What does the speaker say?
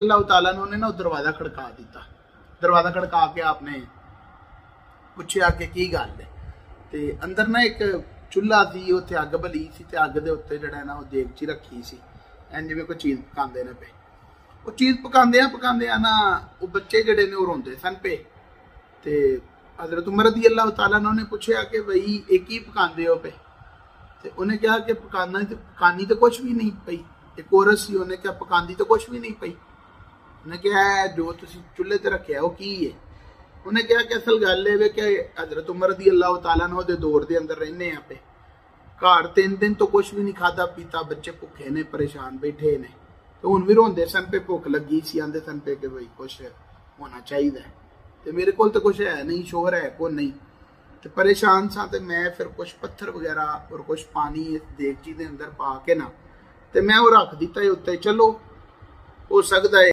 अल्लाह ताला ने ना दरवाजा खड़का दिता। दरवाजा खड़का के आपने पूछया कि की गल है, ते अंदर ना एक चूल्हा सी, उत्थे अग बली सी ते अग दे उत्ते जिहड़ा ना देगची रखी सी, एंज जिवें कोई चीज़ पकांदे ने पे। वो चीज़ पकांदे ना वो बच्चे जिहड़े ने वो रोंदे सन पे। ते हज़रत उमर रज़ी अल्लाह तआला ने उन्हें पूछया कि बई एक ही पकांदे हो पे, ते उन्हें कहा कि पकानी तो कुछ भी नहीं पई। एक औरत सी, उन्हें कहा पकांदी तो कुछ भी नहीं पई। उन्हें कहा जो तुसीं चुल्हे ते रखिया वो की है। उन्हें कहा कि असल गल है कि हज़रत उमर रज़ी अल्लाह तआला ने उहदे दौर दे अंदर रहने आ पे, घर 3 दिन तो कुछ भी नहीं खादा पीता, बच्चे भुखे ने, परेशान बैठे ने, तो हुण भी रोंदे सन पे, भुख लगी सी, आंदे सन पे कि बई कुछ होना चाहिए, तो मेरे को तो कुछ है नहीं, शोर है को नहीं, तो परेशान सा। तो मैं फिर कुछ पत्थर वगैरह और कुछ पानी इस देगची के अंदर पा के ना, तो मैं वो रख दिता उत्ते। चलो हो सकता है